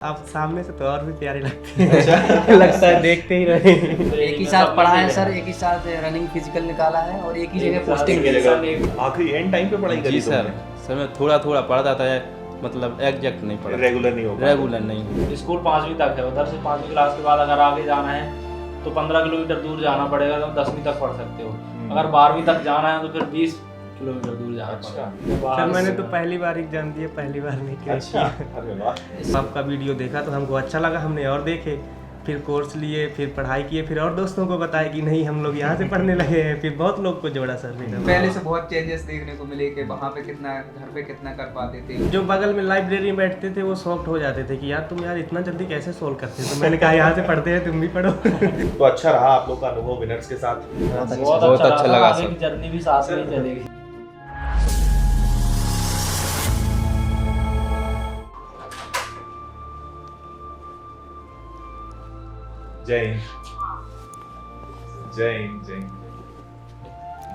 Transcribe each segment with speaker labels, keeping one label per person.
Speaker 1: आप सामने से तो और भी प्यारे लगते हैं। लगता है देखते ही रहे।
Speaker 2: एक ही साथ पढ़ा है सर, एक ही साथ रनिंग फिजिकल निकाला है और एक ही जगह पोस्टिंग।
Speaker 3: आखिरी एंड टाइम पे पढ़ाई करी
Speaker 4: जी सर। सर मैं थोड़ा थोड़ा पढ़ता था, मतलब एग्जैक्ट नहीं पढ़ा,
Speaker 3: रेगुलर नहीं हो पाया।
Speaker 4: रेगुलर नहीं।
Speaker 5: स्कूल 5वीं तक है, उधर से 5वीं क्लास के बाद अगर आगे जाना है तो 15 किलोमीटर दूर जाना पड़ेगा, तो 10वीं तक पढ़ सकते हो। अगर 12वीं तक जाना है तो फिर 20 किलोमीटर दूर जाना पड़ेगा।
Speaker 1: सर मैंने तो पहली बार एग्जाम दिया, पहली बार नहीं किया।
Speaker 3: अच्छा, अरे वाह।
Speaker 1: आपका वीडियो देखा तो हमको अच्छा लगा, हमने और देखे, फिर कोर्स लिए, फिर पढ़ाई किए, फिर और दोस्तों को बताया कि नहीं हम लोग यहाँ से पढ़ने लगे हैं, फिर बहुत लोग को जोड़ा सर ने।
Speaker 6: पहले से बहुत चेंजेस देखने को मिले कि वहाँ पे कितना, घर पे कितना कर पाते थे।
Speaker 1: जो बगल में लाइब्रेरी में बैठते थे वो शॉक्ड हो जाते थे कि यार तुम यार इतना जल्दी कैसे सोल्व करते हो। तो मैंने कहा यहाँ से पढ़ते हैं, तुम भी पढ़ो।
Speaker 3: तो अच्छा रहा आप लोग का अनुभव विनर्स के साथ?
Speaker 5: बहुत अच्छा लगा। आगे की जर्नी भी साथ में चलेगी।
Speaker 3: जय हिंद, जय हिंद, जय हिंद,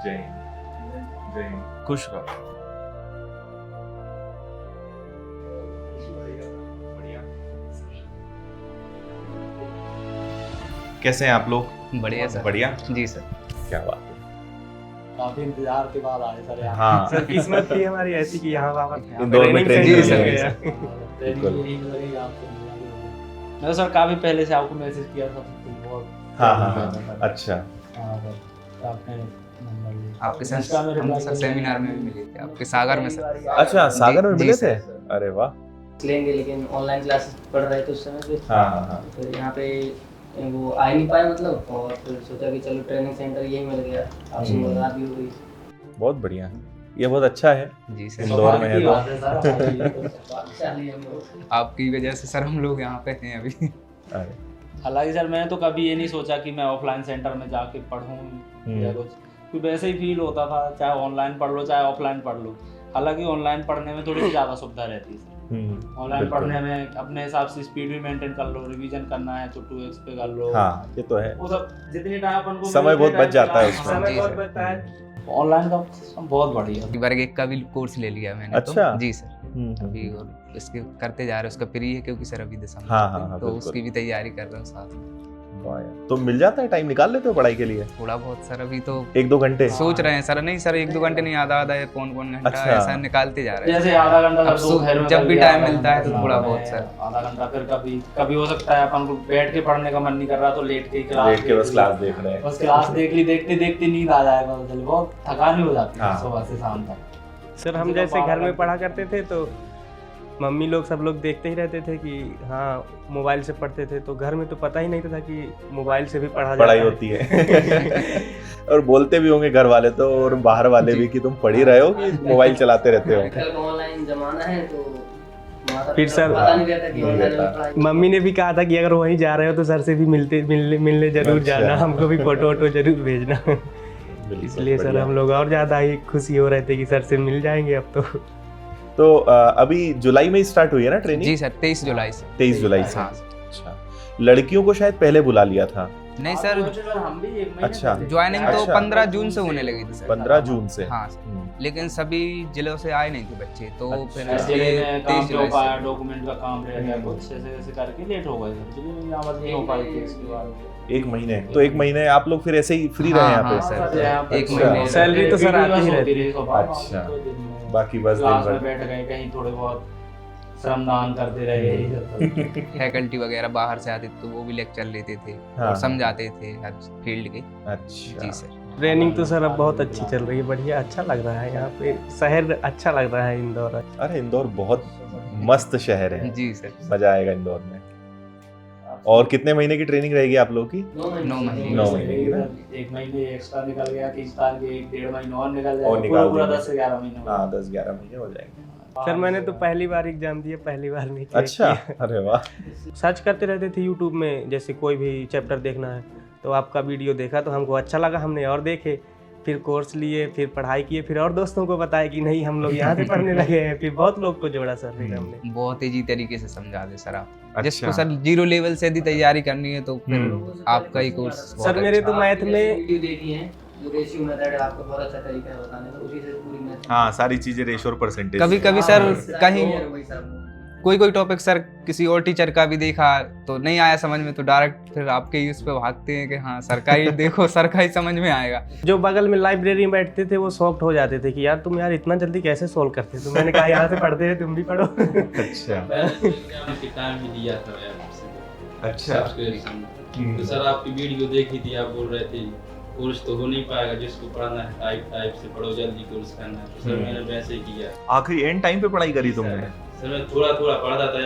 Speaker 3: जय हिंद, जय हिंद।
Speaker 4: खुश रहो।
Speaker 3: कैसे हैं आप लोग?
Speaker 2: बढ़िया सर।
Speaker 3: बढ़िया
Speaker 2: जी सर।
Speaker 3: क्या बात है।
Speaker 5: काफी इंतजार के बाद आए सर यहाँ।
Speaker 3: हाँ,
Speaker 1: सर किस्मत थी हमारी ऐसी कि यहाँ वापस
Speaker 3: इंदौर में ट्रेनिंग
Speaker 1: सेंटर
Speaker 3: मिल
Speaker 1: मिल
Speaker 3: गया।
Speaker 1: गया।
Speaker 5: मैं सर काफी पहले से आपको मैसेज किया था, बहुत
Speaker 3: हाँ हाँ हाँ, अच्छा।
Speaker 5: हाँ सर, आपने नंबर लिया।
Speaker 6: आपके साथ
Speaker 5: इंस्टा में
Speaker 6: हम
Speaker 5: reply
Speaker 6: सर
Speaker 5: कर
Speaker 6: सेमिनार में
Speaker 5: दिया।
Speaker 6: भी मिले थे, आपके सागर में सर।
Speaker 3: अच्छा, सागर में
Speaker 6: जी,
Speaker 3: मिले
Speaker 6: जी
Speaker 3: थे?
Speaker 6: सर।
Speaker 3: अरे वाह।
Speaker 2: लेंगे लेकिन ऑनलाइन क्लासेस पढ़ रहे थे उस समय पे।
Speaker 3: हाँ हाँ हाँ।
Speaker 2: फिर यहाँ पे वो आ ही नहीं पाए मतलब, और फिर सोचा कि चलो ट्रेनिंग सेंटर यही मिल गया, आपसे मुलाकात भी हो गई।
Speaker 3: बहुत बढ़िया, ये बहुत अच्छा है।
Speaker 6: जी सर।
Speaker 3: इंदौर में है तो।
Speaker 6: आपकी वजह से सर हम लोग यहाँ पे हैं अभी।
Speaker 3: अरे
Speaker 5: हालांकि सर मैंने तो कभी ये नहीं सोचा कि मैं ऑफलाइन सेंटर में जाके पढ़ूँ या कुछ, क्योंकि वैसे ही फील होता था चाहे ऑनलाइन पढ़ लो चाहे ऑफलाइन पढ़ लो। हालांकि ऑनलाइन पढ़ने में थोड़ी सी ज़्यादा सुविधा रहती है सर। ऑनलाइन
Speaker 3: बिल्कुल।
Speaker 5: पढ़ने में अपने हिसाब से स्पीड भी मेंटेन कर लो, रिवीजन करना है तो 2x पे कर लो।
Speaker 3: हाँ, ये तो है।
Speaker 5: वो सब जितनी टाइम अपन को
Speaker 3: समय बहुत बच जाता है उसमें।
Speaker 1: समय
Speaker 6: जी
Speaker 1: बहुत
Speaker 6: सर।
Speaker 1: बचता है।
Speaker 5: ऑनलाइन का सिस्टम बहुत बढ़िया।
Speaker 6: वर्ग 1 का भी कोर्स ले लिया मैंने।
Speaker 3: अच्छा।
Speaker 6: तो जी सर। अभी और इसके करते जा रहे हैं, उसका प्री है क्योंकि सर अभी दिसंबर
Speaker 3: हाँ, हाँ, हाँ,
Speaker 6: तो
Speaker 3: बिल्कुल।
Speaker 6: उसकी भी तैयारी कर रहा हूँ साथ में।
Speaker 3: वाह यार। तो मिल जाता है, टाइम निकाल लेते हो पढ़ाई के लिए?
Speaker 6: थोड़ा बहुत सर, अभी तो
Speaker 3: 1-2 घंटे?
Speaker 6: सोच रहे हैं सर। नहीं सर, 1-2 घंटे नहीं, आधा आधा या पौन घंटा
Speaker 3: अच्छा।
Speaker 6: ऐसा निकालते जा रहे हैं।
Speaker 5: जैसे आधा घंटा
Speaker 6: अब
Speaker 5: कर दो, घर में
Speaker 6: जब
Speaker 5: कर
Speaker 6: भी
Speaker 5: लिया,
Speaker 6: टाइम
Speaker 5: आधा
Speaker 6: मिलता है
Speaker 5: घंटा
Speaker 6: तो थोड़ा
Speaker 5: में
Speaker 6: बहुत सर।
Speaker 5: आधा घंटा। फिर कभी कभी हो सकता है अपन को बैठ के पढ़ने का मन नहीं कर रहा तो लेट के क्लास
Speaker 3: लेट के बस क्लास देख रहे हैं।
Speaker 5: बस क्लास देख ली, देखते देखते नींद आ जाएगा, बहुत थकान हो जाती है
Speaker 3: हाँ।
Speaker 5: सुबह से शाम तक।
Speaker 1: सर हम जैसे घर में पढ़ा करते थे तो मम्मी लोग सब लोग देखते ही रहते थे कि हाँ मोबाइल से पढ़ते थे, तो घर में तो पता ही नहीं था कि मोबाइल से भी
Speaker 3: पढ़ाई होती है। और बोलते भी होंगे घर वाले तो, और बाहर वाले भी, कि तुम पढ़ ही रहे हो कि मोबाइल चलाते रहते हो।
Speaker 2: आजकल का ऑनलाइन जमाना है तो माता
Speaker 1: फिर
Speaker 2: पिता
Speaker 1: सर-
Speaker 2: को पता नहीं रहता कि
Speaker 3: नहीं
Speaker 2: ऑनलाइन
Speaker 3: रहता।
Speaker 2: में पढ़ाई।
Speaker 1: मम्मी ने भी कहा था कि अगर वहीं जा रहे हो तो सर से भी मिलने जरूर
Speaker 3: अच्छा।
Speaker 1: जाना, हमको भी फोटो वोटो जरूर भेजना।
Speaker 3: बिल्कुल,
Speaker 1: इसलिए सर
Speaker 3: बढ़िया।
Speaker 1: हम लोग और ज्यादा ही खुशी हो रहे थे कि सर से मिल जाएंगे अब तो।
Speaker 3: तो अभी जुलाई में ही स्टार्ट हुई है ना ट्रेनिंग?
Speaker 6: जी सर, 23 जुलाई से।
Speaker 3: 23 जुलाई से।
Speaker 6: हाँ।
Speaker 3: अच्छा, लड़कियों को शायद पहले बुला लिया था।
Speaker 6: नहीं सर,
Speaker 5: हम भी एक महीने
Speaker 3: अच्छा।
Speaker 5: पहले-
Speaker 6: ज्वाइनिंग तो
Speaker 3: अच्छा।
Speaker 6: 15 जून से होने लगी थी सर।
Speaker 3: 15 जून से।
Speaker 6: हाँ सर। लेकिन सभी जिलों से आए नहीं थे बच्चे, तो
Speaker 3: अच्छा।
Speaker 6: फिर
Speaker 5: ऐसे
Speaker 6: इसलिए
Speaker 5: में
Speaker 6: 23
Speaker 5: काम
Speaker 6: जुलाई
Speaker 5: हो पाया,
Speaker 6: से।
Speaker 5: डॉक्यूमेंट का काम रह गया कुछ, ऐसे ऐसे करके लेट हो गए सर। चलिए मैं यहाँ बस नहीं हो पाई थी इसके बाद।
Speaker 3: 1 महीने, तो 1 महीने आप लोग फिर ऐसे ही फ्री रहे
Speaker 6: हाँ,
Speaker 3: यहाँ
Speaker 6: हाँ,
Speaker 3: पे?
Speaker 6: सर।
Speaker 5: यहाँ पे
Speaker 6: एक
Speaker 5: अच्छा।
Speaker 6: महीने।
Speaker 1: सैलरी तो सर आती ही रहती है।
Speaker 3: अच्छा। बाकी बस दिन
Speaker 5: क्लास
Speaker 3: भर।
Speaker 5: में बैठ गए, कहीं थोड़े बहुत श्रमदान करते रहे, यही सब तो।
Speaker 6: फैकल्टी वगैरह बाहर से आते तो वो भी लेक्चर लेते थे
Speaker 3: हाँ।
Speaker 6: और समझाते थे हर फील्ड के।
Speaker 3: अच्छा।
Speaker 6: जी सर।
Speaker 1: ट्रेनिंग तो सर अब बहुत अच्छी चल रही है, बढ़िया, अच्छा लग रहा है यहाँ पे, शहर अच्छा लग रहा है इंदौर।
Speaker 3: अरे इंदौर बहुत मस्त शहर है,
Speaker 6: जी सर।
Speaker 3: मजा आएगा इंदौर में। और कितने महीने की ट्रेनिंग रहेगी आप लोग की?
Speaker 6: 9 महीने।
Speaker 3: 9 महीने की ना?
Speaker 5: 1 महीने एक्स्ट्रा निकल गया, 30 साल के 1-1.5 महीने और निकल जाएगा,
Speaker 3: और निकाल
Speaker 5: पूरा
Speaker 3: देंगे।
Speaker 5: 10 से 11 महीने हो
Speaker 3: हाँ, 10-11 महीने हो जाएंगे।
Speaker 1: सर मैंने तो पहली बार एग्जाम दिया, पहली बार नहीं किया।
Speaker 3: अच्छा, अरे वाह।
Speaker 1: सर्च करते रहते थे यूट्यूब में, जैसे कोई भी चैप्टर देखना है तो आपका वीडियो देखा तो हमको अच्छा लगा, हमने और देखे, फिर कोर्स लिए, फिर पढ़ाई किए, फिर और दोस्तों को बताया कि नहीं हम लोग यहाँ से पढ़ने लगे हैं, फिर बहुत लोग को जोड़ा सर फिर हमने।
Speaker 6: बहुत ईजी तरीके से समझा दे सर आप।
Speaker 3: अच्छा।
Speaker 6: जिसको सर 0 लेवल से यदि तैयारी करनी है तो फिर आपका ही कोर्स
Speaker 1: सर मेरे तो मैथ में
Speaker 2: वीडियो देखी है, जो रेशियो मेथड है, आपका बहुत अच्छा तरीका है बताने का, उसी से पूरी मैथ।
Speaker 3: हाँ, सारी चीजें रेशो और परसेंटेज।
Speaker 6: कभी कभी सर कहीं कोई कोई टॉपिक सर किसी और टीचर का भी देखा तो नहीं आया समझ में, तो डायरेक्ट फिर आपके ही उस पर भागते हैं कि हाँ सर का ही देखो, सर का ही समझ में आएगा।
Speaker 1: जो बगल में लाइब्रेरी में बैठते थे वो शॉक्ड हो जाते थे कि यार तुम यार इतना जल्दी कैसे सोल्व करते, तो मैंने कहा यहाँ से पढ़ते थे तुम भी पढ़ो।
Speaker 3: अच्छा
Speaker 4: टाइम भी दिया था यार आपसे।
Speaker 3: अच्छा
Speaker 4: तो सर आपकी वीडियो देखी थी, आप बोल रहे थे कोर्स तो हो नहीं पाएगा, जिसको पढ़ना है टाइप से पढ़ो, जल्दी कोर्स करना है। तो सर मैंने वैसे ही किया।
Speaker 3: आखिरी एंड टाइम पे पढ़ाई करी तुमने?
Speaker 4: सर मैं थोड़ा थोड़ा पढ़ता था,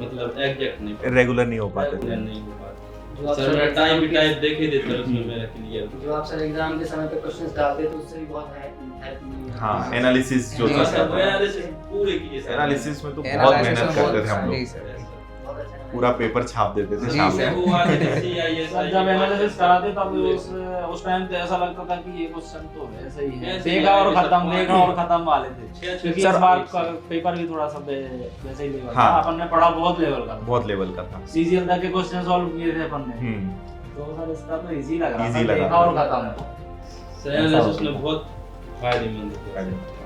Speaker 4: मतलब एग्जैक्ट नहीं,
Speaker 3: रेगुलर नहीं हो पाते थे।
Speaker 4: नहीं हो पाता सर। मैं टाइम भी टाइप देखे थे सर, उसमें मेरा क्लियर।
Speaker 2: जो आप सर एग्जाम के समय पे क्वेश्चंस डालते थे उससे भी बहुत हेल्प मिली।
Speaker 3: हाँ एनालिसिस जो था
Speaker 4: सर एनालिसिस पूरे कीजिए सर।
Speaker 3: एनालिसिस में तो बहुत मेहनत करते थे हम
Speaker 6: जी
Speaker 3: लोग,
Speaker 6: सर।
Speaker 2: बहुत अच्छा
Speaker 3: पूरा पेपर छाप देते थे
Speaker 6: जी
Speaker 3: शाम
Speaker 6: सर।
Speaker 3: में।
Speaker 4: वो आते थे CIS
Speaker 5: सर जब एनालिसिस कराते तब उस टाइम तो ऐसा लगता था कि ये क्वेश्चन तो ऐसा ही है,
Speaker 4: ऐसे ही
Speaker 5: देखा और
Speaker 4: है,
Speaker 5: खत्म,
Speaker 4: ऐसे
Speaker 5: देखा और खत्म वाले थे। क्योंकि
Speaker 4: सर
Speaker 5: इस बार का पेपर भी थोड़ा सा वैसे ही लेवल था,
Speaker 3: हाँ।
Speaker 5: अपन ने पढ़ा बहुत लेवल का,
Speaker 3: बहुत लेवल का था।
Speaker 5: सीजीएल तक के क्वेश्चन सॉल्व किए थे अपन ने, तो सर इसका तो इजी लग रहा
Speaker 3: Easy
Speaker 5: था,
Speaker 3: लगा
Speaker 5: देखा
Speaker 3: था।
Speaker 5: और खत्म।
Speaker 4: सर एनालिसिस में बहुत फायदेमंद है।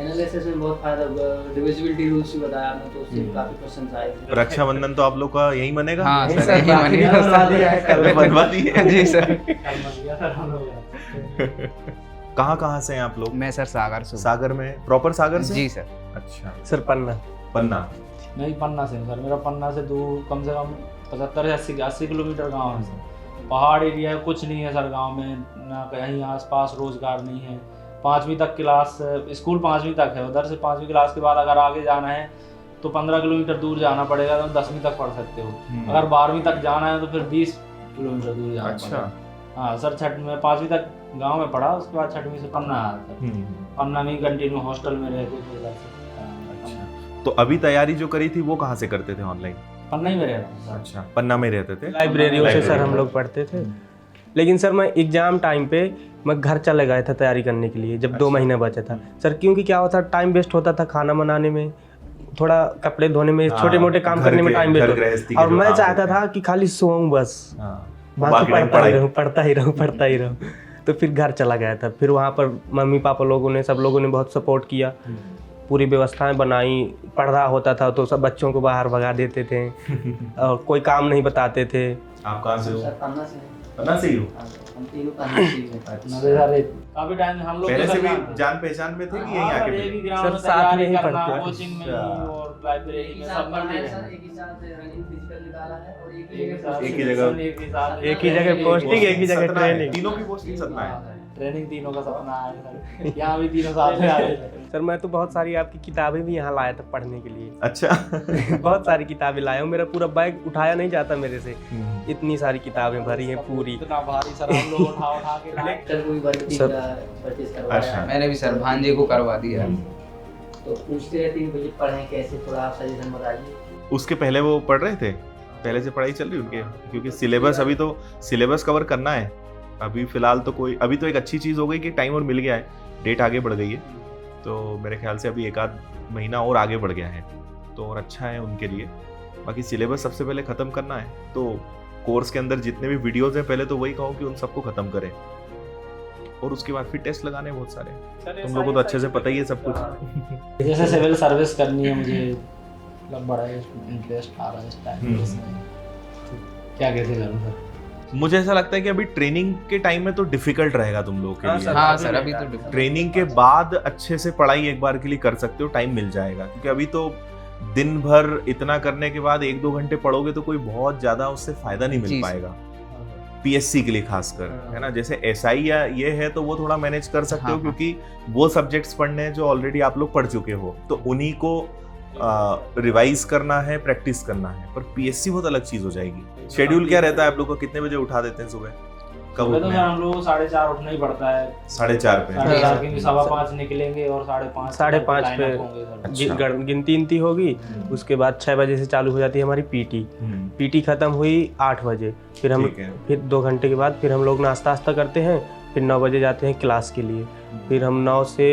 Speaker 2: एनालिसिस में बहुत फायदा हुआ। डिविजिबिलिटी रूल्स भी बताया आपने, तो उससे काफी क्वेश्चंस आए थे।
Speaker 3: रक्षाबंधन तो आप लोग का यहीं बनेगा?
Speaker 6: हाँ
Speaker 1: नहीं
Speaker 6: सर,
Speaker 1: सर,
Speaker 6: यही
Speaker 1: बाकी
Speaker 6: बनेगा
Speaker 1: बनवा
Speaker 6: सर।
Speaker 1: दिया है, कल
Speaker 3: बनवा दिए।
Speaker 6: जी सर।
Speaker 5: कल मर गया सर हम लोग।
Speaker 3: कहाँ से हैं आप लोग?
Speaker 6: मैं सर सागर से हूँ।
Speaker 3: सागर में, प्रॉपर सागर से?
Speaker 6: जी सर।
Speaker 3: अच्छा,
Speaker 1: सर पन्ना।
Speaker 3: पन्ना।
Speaker 5: नहीं पन्ना से सर, मेरा पन्ना से दूर कम से कम 75 से 80 किलोमीटर गांव है सर। पहाड़ एरिया है, कुछ नहीं है सर गांव में, ना कहीं आसपास रोजगार नहीं है। 5वीं तक क्लास, स्कूल 5वीं तक है, उधर से 5वीं क्लास के बाद अगर आगे जाना है तो 15 किलोमीटर दूर जाना पड़ेगा, तो 10वीं तक पढ़ सकते हो। अगर 12वीं तक जाना है तो फिर 20 किलोमीटर दूर जाना
Speaker 3: अच्छा।
Speaker 5: पड़ेगा। हाँ सर, छठ में 5वीं तक गांव में पढ़ा, उसके बाद 6वीं से पन्ना आया सर। पन्ना में कंटिन्यू हॉस्टल में रहते थे उधर से।
Speaker 3: तो अभी तैयारी जो करी थी वो कहाँ से करते थे? ऑनलाइन?
Speaker 5: पन्ना ही में रहता था सर।
Speaker 3: अच्छा, पन्ना में रहते थे?
Speaker 1: लाइब्रेरियों से सर हम लोग पढ़ते थे। लेकिन सर मैं एग्जाम टाइम पे मैं घर चला गया था तैयारी करने के लिए, जब 2 महीने बचा था सर, क्योंकि क्या होता टाइम वेस्ट होता था, खाना बनाने में, थोड़ा कपड़े धोने में, छोटे मोटे काम करने में टाइम वेस्ट होता था। और मैं चाहता था कि खाली सोऊं बस, बाकी पढ़ता ही रहूं। तो फिर घर चला गया था। फिर वहाँ पर मम्मी पापा लोगों ने, सब लोगों ने बहुत सपोर्ट किया, पूरी व्यवस्थाएं बनाई। पढ़ रहा होता था तो सब बच्चों को बाहर भगा देते थे और कोई काम नहीं बताते थे।
Speaker 3: आप कहाँ से हो?
Speaker 2: सर पन्ना से हैं।
Speaker 3: पन्ना से ही हो?
Speaker 2: हम तीनों पन्ना से ही हैं।
Speaker 5: काफी टाइम हम लोग
Speaker 3: पहले
Speaker 5: तो
Speaker 3: से भी
Speaker 5: सर
Speaker 3: जान पहचान में थे कि यहीं
Speaker 5: हाँ,
Speaker 3: आके
Speaker 5: एक
Speaker 3: मिले?
Speaker 5: ही ग्राउंड
Speaker 1: सर,
Speaker 5: में
Speaker 1: साथ में
Speaker 5: तैयारी
Speaker 1: ही
Speaker 5: करना,
Speaker 1: पढ़ते हैं।
Speaker 5: कोचिंग में
Speaker 3: अच्छा।
Speaker 5: और लाइब्रेरी
Speaker 2: एक ही
Speaker 5: में
Speaker 2: साथ
Speaker 5: सब
Speaker 2: पढ़ा
Speaker 5: में
Speaker 2: है सर, एक ही साथ रनिंग फिजिकल निकाला है और एक ही
Speaker 5: एक ही
Speaker 2: जगह
Speaker 5: साथ
Speaker 3: एक ही
Speaker 5: session,
Speaker 3: जगह-
Speaker 5: एक ही
Speaker 1: जगह पोस्टिंग, एक ही जगह
Speaker 3: सतना है।
Speaker 1: ट्रेनिंग।
Speaker 3: तीनों की पोस्टिंग सतना है।
Speaker 5: ट्रेनिंग तीनों का सपना है सर। यहाँ भी तीनों साथ में आ रहे थे।
Speaker 1: सर मैं तो बहुत सारी आपकी किताबें भी यहाँ लाया था पढ़ने के लिए।
Speaker 3: अच्छा।
Speaker 1: बहुत सारी किताबें लाया हूँ, मेरा पूरा बैग उठाया नहीं जाता मेरे से, इतनी सारी किताबें भरी हैं पूरी।
Speaker 5: इतना भारी सर हम लोग उठा के लाए।
Speaker 2: सर कोई वर्दी
Speaker 1: सर-
Speaker 2: का परचेज करवाया
Speaker 3: अच्छा।
Speaker 2: है।
Speaker 6: मैंने भी सर भांजे को करवा दिया।
Speaker 2: तो पूछते रहती हैं भैया पढ़ें कैसे, थोड़ा आप सजेशन बताइए।
Speaker 3: उसके पहले वो पढ़ रहे थे? पहले से पढ़ाई चल रही उनके? क्योंकि सिलेबस, अभी तो सिलेबस कवर करना है। अभी फिलहाल तो कोई, अभी तो एक अच्छी चीज़ हो गई कि टाइम और मिल गया है, डेट आगे बढ़ गई है, तो मेरे ख्याल से अभी 1 आध महीना और आगे बढ़ गया है, तो और अच्छा है उनके लिए। बाकी सिलेबस सबसे पहले ख़त्म करना है, तो कोर्स के अंदर जितने भी वीडियोज़ हैं पहले तो वही कहो कि उन सबको ख़त्म करें, और उसके बाद फिर टेस्ट लगाने बहुत सारे। तुम लोगों को तो अच्छे से पता ही है सब कुछ।
Speaker 5: जैसे सिविल सर्विस करनी है मुझे, मतलब बड़ा इंटरेस्ट आ रहा है इस टाइम पे इसमें। क्या कैसे करूँ सर?
Speaker 3: मुझे ऐसा लगता है कि अभी ट्रेनिंग के टाइम में तो डिफिकल्ट रहेगा तुम लोगों के
Speaker 1: हाँ
Speaker 3: लिए।
Speaker 1: सर,
Speaker 6: हाँ सर, अभी तो
Speaker 3: ट्रेनिंग के बाद अच्छे से पढ़ाई एक बार के लिए कर सकते हो, टाइम मिल जाएगा। क्योंकि अभी तो दिन भर इतना करने के बाद 1-2 घंटे पढ़ोगे तो कोई बहुत ज्यादा उससे फायदा नहीं मिल
Speaker 6: जी
Speaker 3: पाएगा, पीएससी के लिए खासकर, है ना। जैसे एसआई या ये है तो वो थोड़ा मैनेज कर सकते हो,
Speaker 6: हाँ।
Speaker 3: क्योंकि वो सब्जेक्ट्स पढ़ने हैं जो ऑलरेडी आप लोग पढ़ चुके हो, तो उन्हीं को रिवाइज करना है, प्रैक्टिस करना है। पर पीएससी बहुत अलग चीज हो जाएगी। शेड्यूल क्या रहता है आप लोग को? कितने बजे उठा देते हैं सुबह? कब
Speaker 5: सुबह तो
Speaker 3: उठना
Speaker 5: सर
Speaker 3: है?
Speaker 5: हम लोग 4:30 उठना ही पड़ता है।
Speaker 3: 4:30 पे?
Speaker 5: 4:30 क्योंकि 5:15 निकलेंगे और 5:30
Speaker 1: 5:30 पे
Speaker 3: अच्छा।
Speaker 1: गिनती होगी। उसके बाद 6 बजे से चालू हो जाती है हमारी पीटी खत्म हुई 8 बजे। फिर हम
Speaker 3: ठीक है।
Speaker 1: फिर 2 घंटे के बाद फिर हम लोग नाश्ता करते हैं, फिर 9 बजे जाते हैं क्लास के लिए। फिर हम 9 से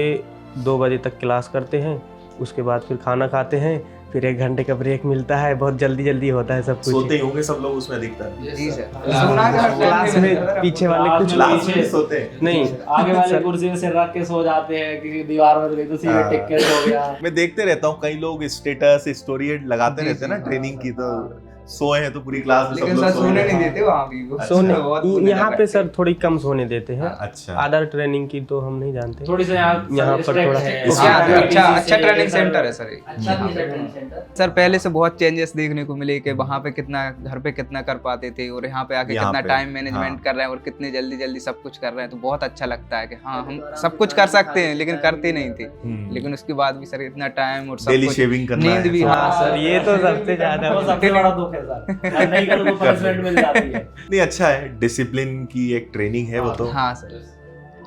Speaker 1: 2 बजे तक क्लास करते हैं, उसके बाद फिर खाना खाते हैं, फिर 1 घंटे का ब्रेक मिलता है, बहुत जल्दी जल्दी होता है सब कुछ।
Speaker 3: सोते ही होंगे सब लोग उसमें अधिकतर।
Speaker 6: जी सर।
Speaker 1: क्लास में पीछे वाले कुछ
Speaker 3: क्लास में सोते हैं।
Speaker 1: नहीं,
Speaker 5: आगे वाले कुर्सी में सिर रख के सो जाते हैं, किसी दीवार में तो सीधे टिक के सो गया।
Speaker 3: मैं देखते रहता हूँ कई लोग स्टेटस स्टोरी लगाते रहते हैं ना ट्रेनिंग की, तो सोए हैं तो पूरी क्लास में सब
Speaker 6: लेकिन
Speaker 3: लोग
Speaker 6: सर
Speaker 3: सोए
Speaker 6: सोने
Speaker 3: हैं।
Speaker 6: नहीं देते वहाँ भी वो।
Speaker 1: सोने
Speaker 6: बहुत बोलने
Speaker 1: यहाँ
Speaker 6: लगा
Speaker 1: पे
Speaker 6: है।
Speaker 1: सर थोड़ी कम सोने देते हैं।
Speaker 3: अच्छा
Speaker 1: अदर ट्रेनिंग की तो हम नहीं जानते।
Speaker 5: थोड़ी से यहाँ
Speaker 1: पर
Speaker 5: strict
Speaker 1: थोड़ा-
Speaker 5: है।
Speaker 6: हाँ,
Speaker 5: यहाँ
Speaker 6: अच्छा
Speaker 5: पे
Speaker 6: अच्छा
Speaker 5: किसी
Speaker 6: ट्रेनिंग
Speaker 5: से
Speaker 6: सेंटर है सर ये।
Speaker 2: अच्छा भी है ट्रेनिंग सेंटर।
Speaker 6: सर पहले से बहुत चेंजेस देखने को मिले कि वहाँ पे कितना घर पे कितना कर पाते थे और यहाँ पे आके
Speaker 3: यहाँ
Speaker 6: कितना
Speaker 3: पे,
Speaker 6: टाइम मैनेजमेंट
Speaker 3: हाँ।
Speaker 6: कर रहे हैं और कितने जल्दी जल्दी सब कुछ कर रहे हैं, तो बहुत अच्छा लगता है कि हाँ हम सब कुछ कर सकते हैं, लेकिन करते नहीं थे। लेकिन उसके बाद भी सर इतना टाइम और सब
Speaker 3: डेली
Speaker 6: कुछ,
Speaker 3: शेविंग करना
Speaker 6: नींद
Speaker 3: है।
Speaker 6: भी।
Speaker 1: हाँ सर, ये तो सबसे ज्यादा
Speaker 5: वो सबसे बड़ा दुख है सर, नहीं करो तो पनिशमेंट मिल जाती है।
Speaker 3: नहीं अच्छा है, डिसिप्लिन की एक ट्रेनिंग है वो तो।
Speaker 6: हाँ सर,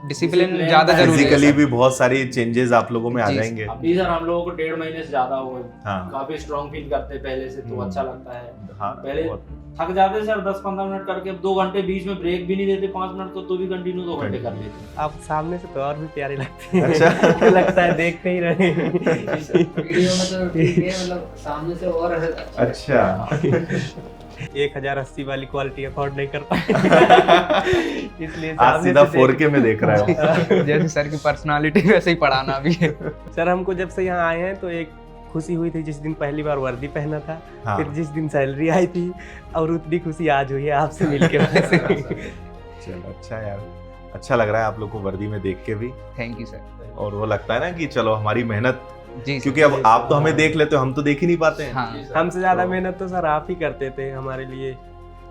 Speaker 6: डिसिप्लिन ज्यादा जरूरी है
Speaker 3: फिजिकली
Speaker 6: सर।
Speaker 3: भी बहुत सारी चेंजेस आप लोगों में आ
Speaker 6: जी,
Speaker 3: जाएंगे।
Speaker 5: अभी सर हम लोगों को 1.5 महीने से ज्यादा हो गए,
Speaker 3: हाँ
Speaker 5: काफी स्ट्रॉन्ग फील करते हैं पहले से, तो अच्छा लगता है।
Speaker 3: हाँ
Speaker 5: पहले
Speaker 3: बहुत।
Speaker 5: थक जाते सर 10-15 मिनट करके, अब 2 घंटे बीच में ब्रेक भी नहीं देते 5 मिनट को, तो भी कंटिन्यू 2 घंटे कर लेते।
Speaker 1: आप सामने से तो और भी प्यारे लगते हैं।
Speaker 3: अच्छा।
Speaker 1: लगता है देखते ही रहे।
Speaker 2: वीडियो में तो ठीक है, मतलब सामने से और
Speaker 3: अच्छा
Speaker 1: 1080 वाली क्वालिटी अफोर्ड नहीं कर पाए, इसलिए
Speaker 3: आज
Speaker 1: सामने
Speaker 3: सीधा
Speaker 1: से
Speaker 3: 4K में देख रहा है।
Speaker 6: जैसे सर की पर्सनालिटी वैसे ही पढ़ाना भी है।
Speaker 1: सर हमको जब से यहाँ आए हैं तो एक खुशी हुई थी जिस दिन पहली बार वर्दी पहना था,
Speaker 3: हाँ।
Speaker 1: फिर जिस दिन सैलरी आई थी, और उतनी खुशी आज हुई है आपसे मिलके वैसे।
Speaker 3: चलो अच्छा यार, अच्छा लग रहा है आप लोग को वर्दी में देख के भी,
Speaker 6: थैंक यू सर।
Speaker 3: और वो लगता है ना कि चलो हमारी मेहनत,
Speaker 6: जी सर।
Speaker 3: क्योंकि अब आप तो हमें देख लेते हो, हम तो देख ही नहीं पाते हैं।
Speaker 6: हाँ
Speaker 1: हमसे ज्यादा
Speaker 3: तो-
Speaker 1: मेहनत तो सर आप ही करते थे हमारे लिए,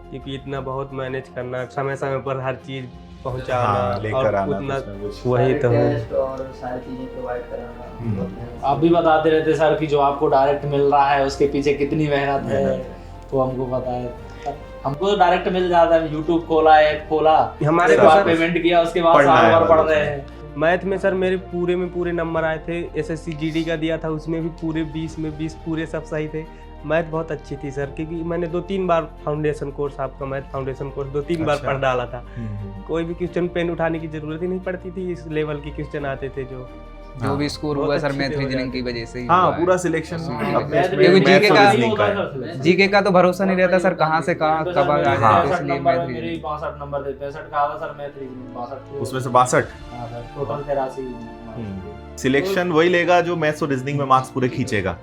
Speaker 1: क्योंकि इतना बहुत मैनेज करना, समय समय पर हर चीज पहुंचाना
Speaker 3: हाँ, लेकर
Speaker 1: और
Speaker 3: आना
Speaker 1: उतना
Speaker 3: कुछ ना कुछ।
Speaker 1: वही तो है।
Speaker 2: टेस्ट और सारी चीजें प्रोवाइड कराना बहुत मेहनत से।
Speaker 5: आप भी बताते रहते सर कि जो आपको डायरेक्ट मिल रहा है उसके पीछे कितनी मेहनत है, वो हमको पता है। हमको तो डायरेक्ट मिल जाता है, यूट्यूब खोला, ऐप खोला,
Speaker 1: हमारे
Speaker 5: उसके
Speaker 1: तो
Speaker 5: बाद
Speaker 1: सर
Speaker 5: पेमेंट किया, उसके बाद
Speaker 3: पढ़ना
Speaker 5: साल
Speaker 3: है
Speaker 5: भर पढ़
Speaker 3: बस।
Speaker 5: रहे हैं।
Speaker 1: मैथ में सर मेरे पूरे में पूरे नंबर आए थे, एसएससी जीडी का दिया था उसमें भी पूरे 20 में 20 पूरे सब सही थे। मैथ बहुत अच्छी थी सर, क्योंकि मैंने 2-3 बार फाउंडेशन कोर्स, आपका मैथ फाउंडेशन कोर्स 2-3 बार
Speaker 3: अच्छा।
Speaker 1: पढ़ डाला था।
Speaker 3: हम्म।
Speaker 1: कोई भी क्वेश्चन पेन उठाने की जरूरत ही नहीं पड़ती थी, इस लेवल के क्वेश्चन आते थे जो
Speaker 6: जो भी स्कोर
Speaker 1: बहुत
Speaker 6: हुआ सर
Speaker 1: अच्छी
Speaker 6: मैथ
Speaker 1: से हो
Speaker 6: रीजनिंग
Speaker 1: जाती
Speaker 6: की वजह से ही
Speaker 3: हाँ
Speaker 6: हुआ है।
Speaker 3: पूरा सिलेक्शन
Speaker 6: हाँ,
Speaker 3: अपने
Speaker 5: मैथ
Speaker 3: इसमें
Speaker 6: देखो,
Speaker 3: मैथ्स
Speaker 6: GK
Speaker 3: और
Speaker 6: का-
Speaker 3: रीजनिंग का है।
Speaker 6: जीके का तो भरोसा नहीं रहता सर, कहाँ से कहाँ
Speaker 5: तो
Speaker 6: कब
Speaker 5: सर
Speaker 6: आ
Speaker 5: मेरे
Speaker 3: हाँ।
Speaker 6: जाए,
Speaker 5: 65
Speaker 6: इसलिए
Speaker 5: नंबर
Speaker 6: मैथ
Speaker 5: में मेरे 65 नंबर थे, 65 का आधा सर मैथ रीजनिंग 62
Speaker 3: उसमें से 62।
Speaker 5: हाँ सर, टोटल 83
Speaker 3: सिलेक्शन वही लेगा जो मैथ्स और रीजनिंग में मार्क्स पूरे खींचेगा,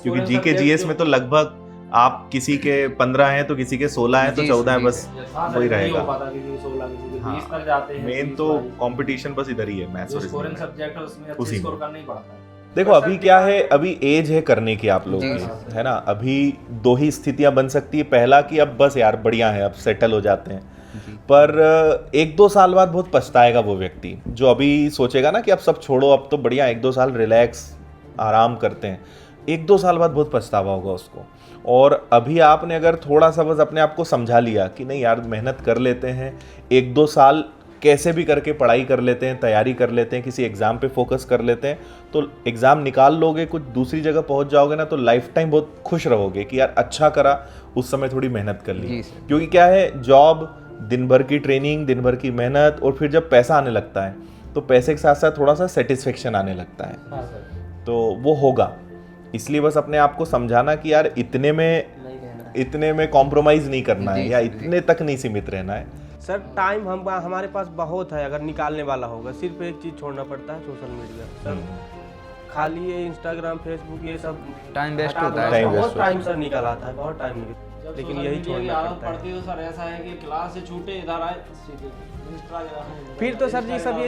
Speaker 3: क्योंकि जीके जीएस में तो लगभग आप किसी के 15 हैं तो किसी के 16 हैं तो
Speaker 6: जी,
Speaker 3: 14 है,
Speaker 6: जी,
Speaker 3: बस वही रहेगा।
Speaker 5: हाँ,
Speaker 3: हाँ,
Speaker 5: 20 तक जाते हैं।
Speaker 3: मेन
Speaker 5: 20
Speaker 3: तो
Speaker 5: 22
Speaker 3: कंपटीशन बस इधर ही है, मैथ्स
Speaker 5: जो
Speaker 3: और
Speaker 5: स्कोरिंग
Speaker 3: रीजनिंग।
Speaker 5: सब्जेक्ट है उसमें
Speaker 3: उसी
Speaker 5: अच्छे
Speaker 3: में।
Speaker 5: स्कोर करना ही पड़ता है।
Speaker 3: देखो अभी क्या है, अभी एज है करने की आप लोग
Speaker 6: जी,
Speaker 3: की, है ना। अभी 2 ही स्थितियां बन सकती है, पहला कि अब बस यार बढ़िया है, अब सेटल हो जाते हैं,
Speaker 6: जी।
Speaker 3: पर 1-2 साल बाद बहुत पछताएगा वो व्यक्ति जो अभी सोचेगा ना कि अब सब छोड़ो, अब तो बढ़िया 1-2 साल रिलैक्स आराम करते हैं। 1-2 साल बाद बहुत पछतावा होगा उसको। और अभी आपने अगर थोड़ा सा बस अपने आप को समझा लिया कि नहीं यार मेहनत कर लेते हैं, 1-2 साल कैसे भी करके पढ़ाई कर लेते हैं, तैयारी कर लेते हैं, किसी एग्ज़ाम पे फोकस कर लेते हैं, तो एग्ज़ाम निकाल लोगे, कुछ दूसरी जगह पहुंच जाओगे ना, तो लाइफ टाइम बहुत खुश रहोगे कि यार अच्छा करा उस समय थोड़ी मेहनत कर ली।
Speaker 6: जी सर।
Speaker 3: क्योंकि क्या है, जॉब, दिन भर की ट्रेनिंग, दिन भर की मेहनत, और फिर जब पैसा आने लगता है तो पैसे के साथ साथ थोड़ा सा सेटिस्फेक्शन आने लगता है,
Speaker 5: हाँ सर,
Speaker 3: तो वो होगा। इसलिए बस अपने आप को समझाना कि यार इतने
Speaker 2: नहीं रहना।
Speaker 3: में कॉम्प्रोमाइज़ नहीं करना है,
Speaker 6: जी,
Speaker 3: या
Speaker 6: जी।
Speaker 3: इतने तक नहीं सीमित रहना है।
Speaker 1: सर टाइम हमारे पास बहुत है, अगर निकालने वाला होगा, सिर्फ एक चीज़ छोड़ना पड़ता है, सोशल मीडिया। सर खाली ये इंस्टाग्राम, फेसबुक, ये सब
Speaker 6: टाइम वेस्ट
Speaker 1: हटा
Speaker 6: होता
Speaker 1: दो,
Speaker 6: है।
Speaker 3: Time waste
Speaker 1: बहुत
Speaker 3: होता है।
Speaker 1: टाइम सर निकल आता है, बहुत टाइम निकल,
Speaker 5: जब
Speaker 1: लेकिन
Speaker 5: सोशल
Speaker 1: यही
Speaker 5: मीडिया की
Speaker 1: छोड़ना
Speaker 5: आदत
Speaker 1: पड़ता है।
Speaker 5: पड़ती है तो सर ऐसा है कि क्लास से छूटे इधर आए सीधे इंस्टाग्राम।
Speaker 1: फिर तो सर जी सब ये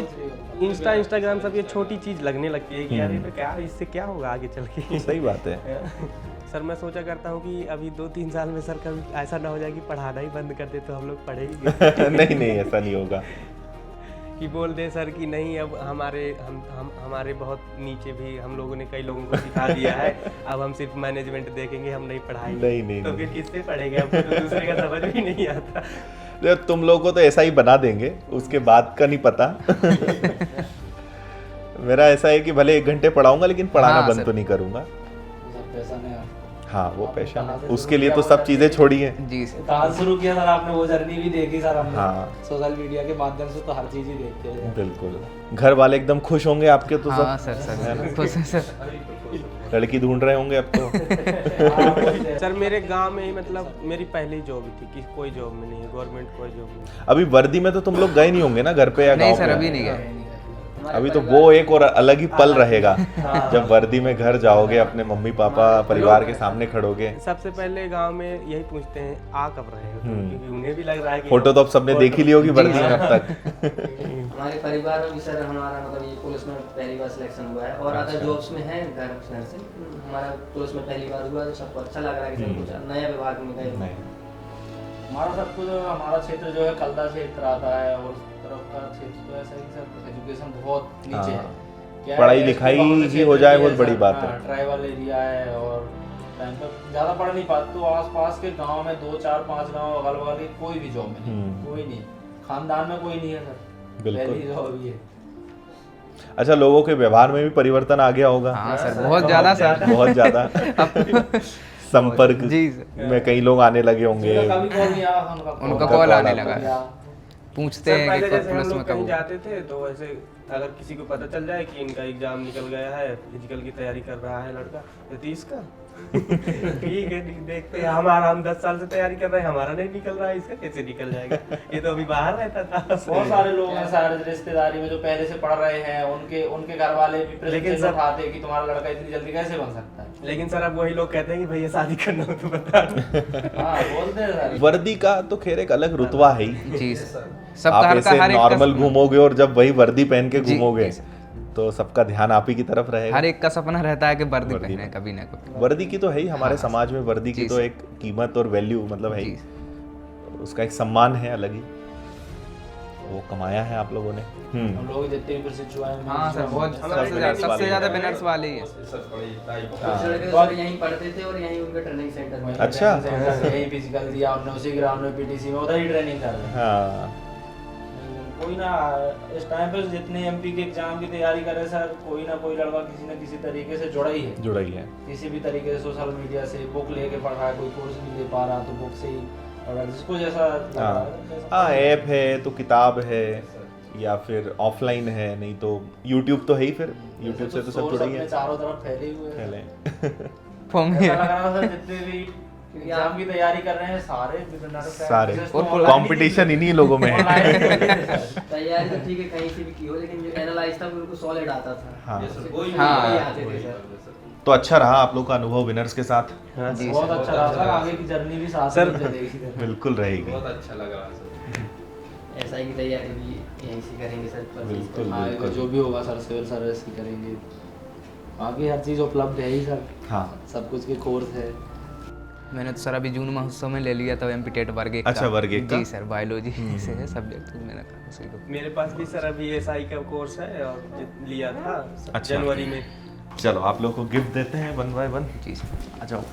Speaker 1: इंस्टाग्राम सब ये छोटी चीज़ लगने लगती है कि यार ये तो क्या, इससे क्या होगा आगे चल के।
Speaker 3: सही बात है।
Speaker 1: सर मैं सोचा करता हूँ कि अभी 2-3 साल में सर कभी ऐसा ना हो जाए कि पढ़ाना ही बंद कर दे तो हम लोग पढ़ेंगे।
Speaker 3: नहीं ऐसा नहीं होगा।
Speaker 1: कि बोल दे सर कि नहीं, अब हमारे बहुत नीचे भी हम लोगों ने कई लोगों को सिखा दिया है, अब हम सिर्फ मैनेजमेंट देखेंगे, हम नहीं पढ़ाएंगे।
Speaker 3: नहीं
Speaker 1: तो फिर किससे पढ़ेंगे, अब तो दूसरे का समझ भी नहीं आता।
Speaker 3: जब तुम लोगों को तो ऐसा ही बना देंगे, उसके बाद का नहीं पता। मेरा ऐसा है कि भले 1 घंटे पढ़ाऊंगा लेकिन पढ़ाना
Speaker 6: हाँ,
Speaker 3: बंद
Speaker 6: सर।
Speaker 3: तो नहीं करूंगा।
Speaker 5: पैसा नहीं
Speaker 3: हाँ वो पैशन
Speaker 5: कहाँ
Speaker 3: है,
Speaker 5: से
Speaker 3: उसके
Speaker 5: शुरू
Speaker 3: लिए
Speaker 5: किया
Speaker 3: तो सब
Speaker 5: पता
Speaker 3: चीजें
Speaker 5: नहीं।
Speaker 3: छोड़ी हैं।
Speaker 6: जी सर।
Speaker 5: कहाँ शुरू किया सर आपने, वो जर्नी भी देखी सर हमने।
Speaker 3: हाँ।
Speaker 5: सोशल मीडिया के माध्यम से तो हर चीज ही देखते हैं।
Speaker 3: बिल्कुल, घर वाले एकदम खुश होंगे आपके तो
Speaker 6: हाँ
Speaker 3: सब।
Speaker 6: सर
Speaker 3: है ना?
Speaker 6: सर खुश है सर।
Speaker 3: लड़की ढूंढ रहे होंगे अब तो।
Speaker 1: सर मेरे गांव में ही मतलब मेरी पहली जॉब ही थी कि कोई जॉब में नहीं है, गवर्नमेंट कोई जॉब नहीं।
Speaker 3: अभी वर्दी में तो तुम लोग गए नहीं होंगे ना घर पे या
Speaker 6: नहीं
Speaker 3: गाँव
Speaker 6: सर
Speaker 3: पे?
Speaker 6: अभी नहीं गए।
Speaker 3: अभी तो वो एक और अलग ही पल रहेगा जब वर्दी में घर जाओगे, अपने मम्मी पापा परिवार के सामने खड़ोगे।
Speaker 1: सबसे पहले गांव में यही पूछते हैं आ कब रहे हो, क्योंकि उन्हें भी लग रहा है कि
Speaker 3: फोटो तो अब सबने देख ही ली होगी वर्दी में अब तक।
Speaker 2: हमारे परिवार में भी सर हमारा मतलब ये पुलिस में पहली बार सिलेक्शन हुआ है और अदर जॉब्स में है घर से, हमारा पुलिस में पहली बार हुआ तो सबको अच्छा लग रहा है कि सब कुछ नया विभाग में गए।
Speaker 5: हमारा सब कुछ हमारा क्षेत्र जो है कलदा क्षेत्र आता है और तरफ का क्षेत्र तो ऐसा ही सर एजुकेशन बहुत नीचे है। क्या है,
Speaker 3: पढ़ाई
Speaker 5: इसके
Speaker 3: लिखाई
Speaker 5: बहुत
Speaker 3: ही
Speaker 5: क्षेत्र
Speaker 3: हो जाए
Speaker 5: भी
Speaker 3: बहुत
Speaker 5: है
Speaker 3: बड़ी
Speaker 5: सर,
Speaker 3: बात
Speaker 5: हाँ,
Speaker 3: है।
Speaker 5: ट्राइबल एरिया है और टाइम पर ज़्यादा पढ़ नहीं पाते तो आसपास के गांव में 2 4 5 गांव अगल बगल कोई भी जॉब नहीं, कोई नहीं, खानदान में कोई नहीं है सर,
Speaker 3: बिल्कुल।
Speaker 5: पहली जॉब ये।
Speaker 3: अच्छा, लोगों के व्यवहार में भी परिवर्तन आ गया होगा।
Speaker 6: हाँ सर बहुत ज़्यादा सर।
Speaker 3: बहुत ज्यादा संपर्क
Speaker 6: जी सर।
Speaker 3: में कई लोग आने लगे होंगे।
Speaker 5: कभी कॉल नहीं आया
Speaker 6: उनका कॉल आने लगा है। पूछते
Speaker 1: सर
Speaker 6: हैं
Speaker 1: पहले
Speaker 6: कि
Speaker 1: जैसे हम
Speaker 6: पुलिस में
Speaker 1: लोग
Speaker 6: कब
Speaker 1: कहीं
Speaker 6: हुआ?
Speaker 1: जाते थे तो ऐसे अगर किसी को पता चल जाए कि इनका एग्जाम निकल गया है, फिजिकल की तैयारी कर रहा है लड़का, तो 30 का ठीक है, देखते हैं हम 10 साल से तैयारी कर रहे हैं, हमारा नहीं निकल रहा है, इसका कैसे निकल जाएगा, ये तो अभी बाहर रहता था।
Speaker 5: बहुत सारे लोग हैं सारे रिश्तेदारी में जो पहले से पढ़ रहे हैं, उनके घर वाले भी
Speaker 1: लेकिन
Speaker 5: प्रश्न
Speaker 1: सर-
Speaker 5: उठाते हैं कि तुम्हारा लड़का इतनी जल्दी कैसे बन सकता है।
Speaker 1: लेकिन सर अब वही लोग कहते हैं कि भैया शादी करना हो तो बता दो।
Speaker 5: हाँ बोलते हैं सर।
Speaker 3: वर्दी का तो खैर एक अलग रुतबा है ही।
Speaker 6: जी सर। सब
Speaker 3: आप
Speaker 6: घर का
Speaker 3: ऐसे
Speaker 6: हर एक
Speaker 3: नॉर्मल
Speaker 6: का
Speaker 3: घूमोगे और जब वही वर्दी पहन के
Speaker 6: जी,
Speaker 3: घूमोगे
Speaker 6: जी
Speaker 3: तो सबका ध्यान आप ही की तरफ रहेगा।
Speaker 6: हर एक का सपना रहता है कि वर्दी
Speaker 3: वर्दी
Speaker 6: पहने
Speaker 3: में।
Speaker 6: कभी ना कभी।
Speaker 3: वर्दी की तो है ही हमारे
Speaker 6: हाँ,
Speaker 3: समाज में, वर्दी की
Speaker 6: जी
Speaker 3: तो
Speaker 6: सर।
Speaker 3: एक कीमत और वैल्यू मतलब है ही,
Speaker 6: जी।
Speaker 3: उसका एक सम्मान है अलग ही, वो कमाया है आप लोगों ने।
Speaker 5: हम लोग जितने भी प्रशिक्षु हुए हैं
Speaker 6: हाँ सर बहुत सबसे ज़्यादा विनर्स वाले ही है।
Speaker 2: कुछ लड़के सर यहीं पढ़ते थे और यहीं उनका ट्रेनिंग सेंटर में।
Speaker 3: अच्छा।
Speaker 5: यही फिजिकल दिया उन्होंने उसी ग्राउंड में पीटीसी में उधर ही ट्रेनिंग कर रहे हैं।
Speaker 3: हाँ,
Speaker 5: कोई ना इस टाइम पे जितने एमपी के एग्जाम की तैयारी कर रहे हैं सर, कोई ना कोई लड़का किसी न किसी तरीके से जुड़ा ही है,
Speaker 3: जुड़ा ही है।
Speaker 5: किसी भी तरीके से सोशल मीडिया से बुक लेके पढ़ रहा है, कोई कोर्स नहीं ले पा रहा तो बुक से ही, और जिसको जैसा लग रहा है, जैसा
Speaker 3: हाँ, ऐप है तो किताब है या फिर ऑफलाइन है, नहीं तो यूट्यूब तो है ही, फिर यूट्यूब से तो सब
Speaker 5: सोर्स
Speaker 3: जुड़ा ही
Speaker 5: अपने
Speaker 3: है।
Speaker 5: चारों तरफ फैले हुए हैं।
Speaker 3: पहले
Speaker 6: फॉर्म में
Speaker 5: ऐसा लग रहा है सर जितने भी एग्जाम की तैयारी कर रहे हैं सारे
Speaker 3: सारे
Speaker 5: और
Speaker 3: कंपटीशन इन्हीं लोगों में है।
Speaker 2: तैयारी तो ठीक है कहीं से भी की हो, लेकिन जो एनालाइज था वो बिल्कुल सॉलिड आता था।
Speaker 3: हाँ,
Speaker 2: वही आते थे सर।
Speaker 3: तो अच्छा रहा आप लोग का अनुभव विनर्स के साथ।
Speaker 1: हाँ
Speaker 6: जी
Speaker 5: बहुत
Speaker 6: सर।
Speaker 5: अच्छा रहा सर, आगे की जर्नी भी साथ
Speaker 1: सर,
Speaker 5: में चलेगी।
Speaker 3: बिल्कुल रहेगी।
Speaker 4: बहुत अच्छा लग रहा है।
Speaker 2: ऐसा ही की तैयारी भी यहीं से करेंगे सर।
Speaker 3: बिल्कुल,
Speaker 5: आगे
Speaker 3: बिल्कुल।
Speaker 5: जो भी होगा सर सिविल सर्विस की करेंगे, बाकी हर चीज़ उपलब्ध है ही सर,
Speaker 3: हाँ,
Speaker 5: सब कुछ के कोर्स है।
Speaker 6: मैंने तो सर अभी जून महोत्सव में ले लिया था एमपी टेट वर्ग 1 का।
Speaker 3: अच्छा, वर्ग 1 का?
Speaker 6: जी सर, बायोलॉजी से है सब्जेक्ट, तो मैंने कहा उसी को।
Speaker 1: मेरे पास भी सर अभी एसआई का कोर्स है और लिया था
Speaker 3: अच्छा।
Speaker 1: जनवरी में।
Speaker 3: चलो आप लोग को गिफ्ट देते हैं 1 बाय 1।
Speaker 6: जी सर।
Speaker 3: आ जाओ।